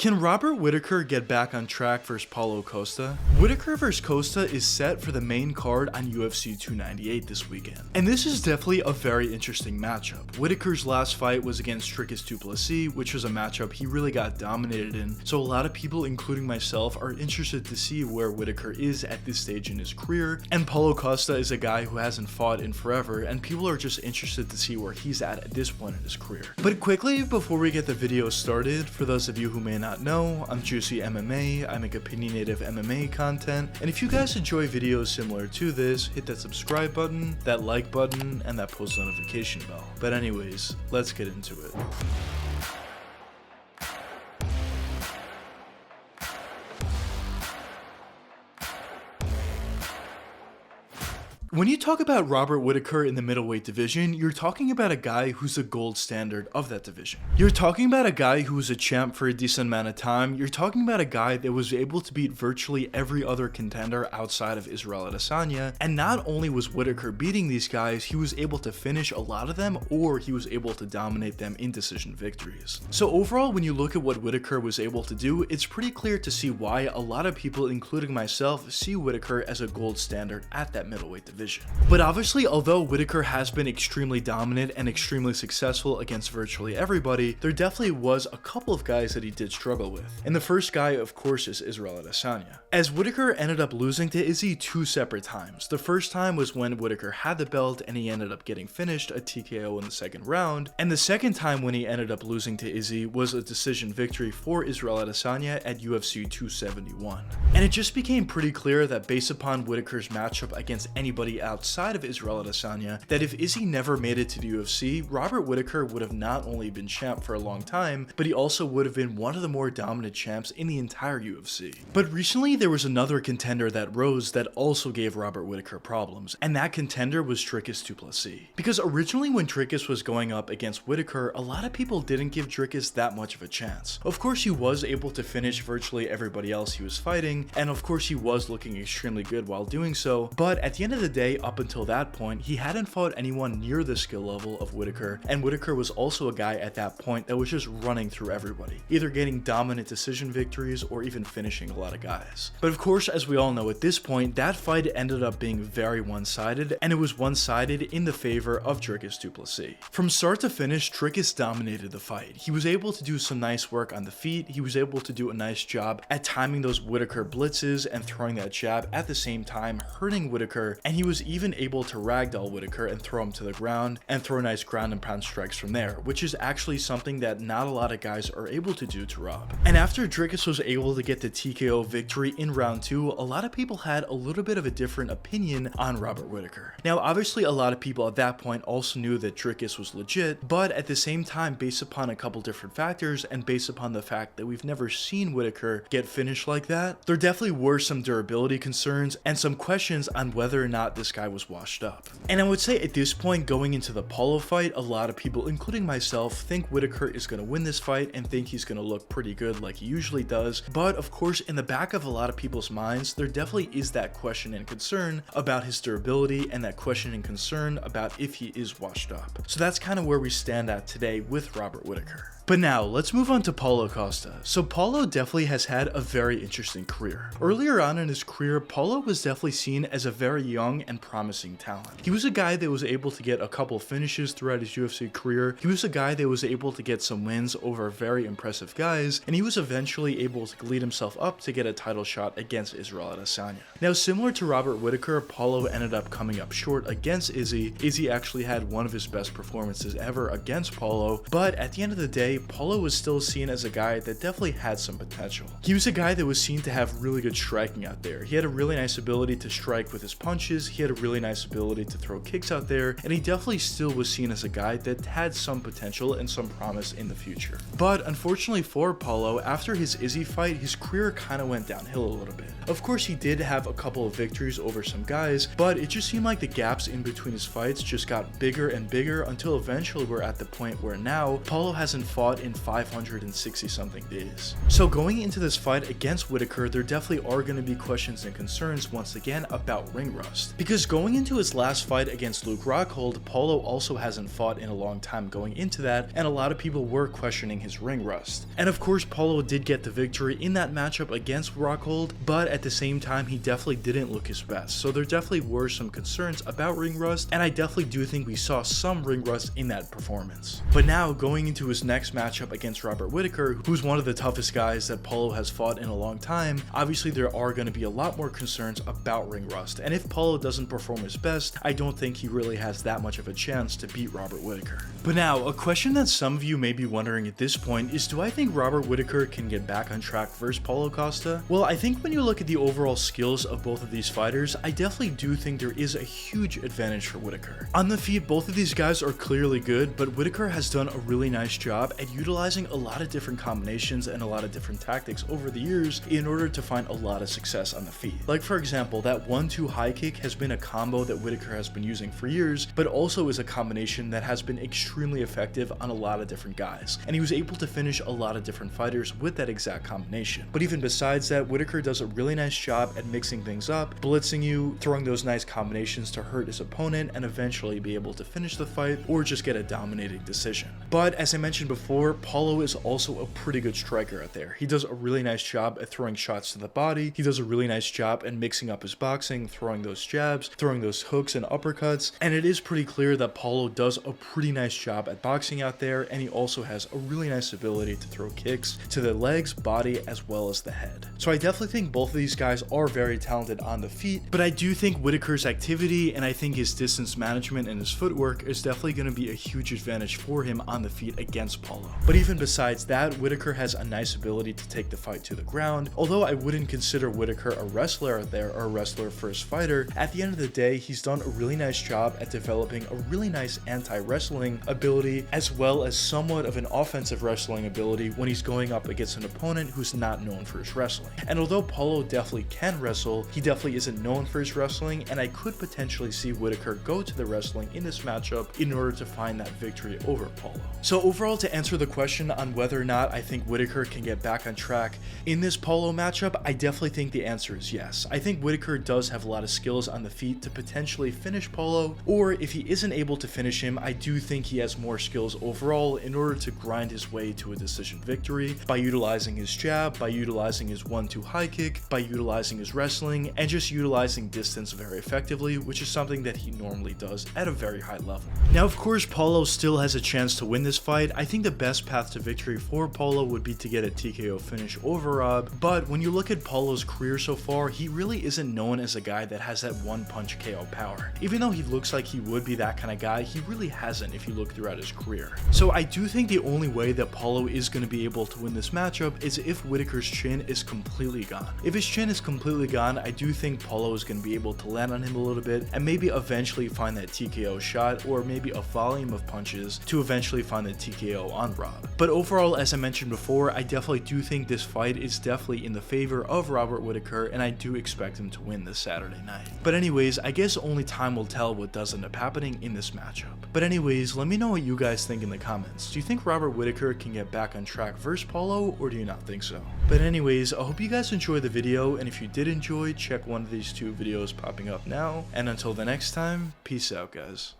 Can Robert Whittaker get back on track versus Paulo Costa? Whittaker vs Costa is set for the main card on UFC 298 this weekend. And this is definitely a very interesting matchup. Whittaker's last fight was against Dricus du Plessis, which was a matchup he really got dominated in, so a lot of people, including myself, are interested to see where Whittaker is at this stage in his career. And Paulo Costa is a guy who hasn't fought in forever, and people are just interested to see where he's at this point in his career. But quickly, before we get the video started, for those of you who may not know, I'm Juicy MMA, I make opinionative MMA content, and if you guys enjoy videos similar to this, hit that subscribe button, that like button, and that post notification bell. But anyways, let's get into it. When you talk about Robert Whittaker in the middleweight division, you're talking about a guy who's the gold standard of that division. You're talking about a guy who was a champ for a decent amount of time. You're talking about a guy that was able to beat virtually every other contender outside of Israel Adesanya. And not only was Whittaker beating these guys, he was able to finish a lot of them, or he was able to dominate them in decision victories. So overall, when you look at what Whittaker was able to do, it's pretty clear to see why a lot of people, including myself, see Whittaker as a gold standard at that middleweight division. But obviously, although Whittaker has been extremely dominant and extremely successful against virtually everybody, there definitely was a couple of guys that he did struggle with. And the first guy, of course, is Israel Adesanya. As Whittaker ended up losing to Izzy two separate times. The first time was when Whittaker had the belt and he ended up getting finished, a TKO in the second round. And the second time when he ended up losing to Izzy was a decision victory for Israel Adesanya at UFC 271. And it just became pretty clear that based upon Whittaker's matchup against anybody outside of Israel Adesanya, that if Izzy never made it to the UFC, Robert Whittaker would have not only been champ for a long time, but he also would have been one of the more dominant champs in the entire UFC. But recently, there was another contender that rose that also gave Robert Whittaker problems, and that contender was Dricus du Plessis. Because originally when Dricus was going up against Whittaker, a lot of people didn't give Dricus that much of a chance. Of course, he was able to finish virtually everybody else he was fighting, and of course he was looking extremely good while doing so, but at the end of the day, up until that point, he hadn't fought anyone near the skill level of Whittaker, and Whittaker was also a guy at that point that was just running through everybody, either getting dominant decision victories or even finishing a lot of guys. But of course, as we all know at this point, that fight ended up being very one-sided, and it was one-sided in the favor of Dricus du Plessis. From start to finish, Dricus dominated the fight. He was able to do some nice work on the feet, he was able to do a nice job at timing those Whittaker blitzes and throwing that jab at the same time, hurting Whittaker, and he was even able to ragdoll Whittaker and throw him to the ground and throw nice ground and pound strikes from there, which is actually something that not a lot of guys are able to do to Rob. And after Dricus was able to get the TKO victory in round 2, a lot of people had a little bit of a different opinion on Robert Whittaker. Now obviously a lot of people at that point also knew that Dricus was legit, but at the same time, based upon a couple different factors and based upon the fact that we've never seen Whittaker get finished like that, there definitely were some durability concerns and some questions on whether or not this guy was washed up. And I would say at this point, going into the Paulo fight, a lot of people, including myself, think Whittaker is going to win this fight and think he's going to look pretty good like he usually does. But of course, in the back of a lot of people's minds, there definitely is that question and concern about his durability and that question and concern about if he is washed up. So that's kind of where we stand at today with Robert Whittaker. But now, let's move on to Paulo Costa. So Paulo definitely has had a very interesting career. Earlier on in his career, Paulo was definitely seen as a very young and promising talent. He was a guy that was able to get a couple finishes throughout his UFC career. He was a guy that was able to get some wins over very impressive guys, and he was eventually able to lead himself up to get a title shot against Israel Adesanya. Now, similar to Robert Whittaker, Paulo ended up coming up short against Izzy. Izzy actually had one of his best performances ever against Paulo, but at the end of the day, Paulo was still seen as a guy that definitely had some potential. He was a guy that was seen to have really good striking out there. He had a really nice ability to strike with his punches, he had a really nice ability to throw kicks out there, and he definitely still was seen as a guy that had some potential and some promise in the future. But unfortunately for Paulo, after his Izzy fight, his career kind of went downhill a little bit. Of course, he did have a couple of victories over some guys, but it just seemed like the gaps in between his fights just got bigger and bigger until eventually we're at the point where now Paulo hasn't fought fought in 560 something days. So going into this fight against Whittaker, there definitely are going to be questions and concerns once again about ring rust. Because going into his last fight against Luke Rockhold, Paulo also hasn't fought in a long time going into that, and a lot of people were questioning his ring rust. And of course Paulo did get the victory in that matchup against Rockhold, but at the same time he definitely didn't look his best. So there definitely were some concerns about ring rust, and I definitely do think we saw some ring rust in that performance. But now going into his next matchup against Robert Whittaker, who's one of the toughest guys that Paulo has fought in a long time, obviously there are going to be a lot more concerns about ring rust, and if Paulo doesn't perform his best, I don't think he really has that much of a chance to beat Robert Whittaker. But now, a question that some of you may be wondering at this point is, do I think Robert Whittaker can get back on track versus Paulo Costa? Well, I think when you look at the overall skills of both of these fighters, I definitely do think there is a huge advantage for Whittaker. On the feet, both of these guys are clearly good, but Whittaker has done a really nice job at utilizing a lot of different combinations and a lot of different tactics over the years in order to find a lot of success on the feet. Like for example, that 1-2 high kick has been a combo that Whittaker has been using for years, but also is a combination that has been extremely effective on a lot of different guys, and he was able to finish a lot of different fighters with that exact combination. But even besides that, Whittaker does a really nice job at mixing things up, blitzing you, throwing those nice combinations to hurt his opponent and eventually be able to finish the fight or just get a dominating decision. But as I mentioned before, Paulo is also a pretty good striker out there. He does a really nice job at throwing shots to the body. He does a really nice job at mixing up his boxing, throwing those jabs, throwing those hooks and uppercuts, and it is pretty clear that Paulo does a pretty nice job at boxing out there, and he also has a really nice ability to throw kicks to the legs, body, as well as the head. So I definitely think both of these guys are very talented on the feet, but I do think Whittaker's activity and I think his distance management and his footwork is definitely going to be a huge advantage for him on the feet against Paulo. But even besides that, Whittaker has a nice ability to take the fight to the ground. Although I wouldn't consider Whittaker a wrestler out there or a wrestler first fighter, at the end of the day, he's done a really nice job at developing a really nice anti-wrestling ability as well as somewhat of an offensive wrestling ability when he's going up against an opponent who's not known for his wrestling. And although Paulo definitely can wrestle, he definitely isn't known for his wrestling, and I could potentially see Whittaker go to the wrestling in this matchup in order to find that victory over Paulo. So overall, to answer the question on whether or not I think Whittaker can get back on track in this Paulo matchup, I definitely think the answer is yes. I think Whittaker does have a lot of skills on the feet to potentially finish Paulo, or if he isn't able to finish him, I do think he has more skills overall in order to grind his way to a decision victory by utilizing his jab, by utilizing his 1-2 high kick, by utilizing his wrestling, and just utilizing distance very effectively, which is something that he normally does at a very high level. Now, of course, Paulo still has a chance to win this fight. I think the best path to victory for Paulo would be to get a TKO finish over Rob, but when you look at Paulo's career so far, he really isn't known as a guy that has that one-punch KO power. Even though he looks like he would be that kind of guy, he really hasn't if you look throughout his career. So I do think the only way that Paulo is going to be able to win this matchup is if Whittaker's chin is completely gone. If his chin is completely gone, I do think Paulo is going to be able to land on him a little bit and maybe eventually find that TKO shot, or maybe a volume of punches to eventually find the TKO on Rob. But overall, as I mentioned before, I definitely do think this fight is definitely in the favor of Robert Whittaker, and I do expect him to win this Saturday night. But anyways, I guess only time will tell what does end up happening in this matchup. But anyways, let me know what you guys think in the comments. Do you think Robert Whittaker can get back on track versus Paulo, or do you not think so? But anyways, I hope you guys enjoyed the video, and if you did enjoy, check one of these two videos popping up now. And until the next time, peace out, guys.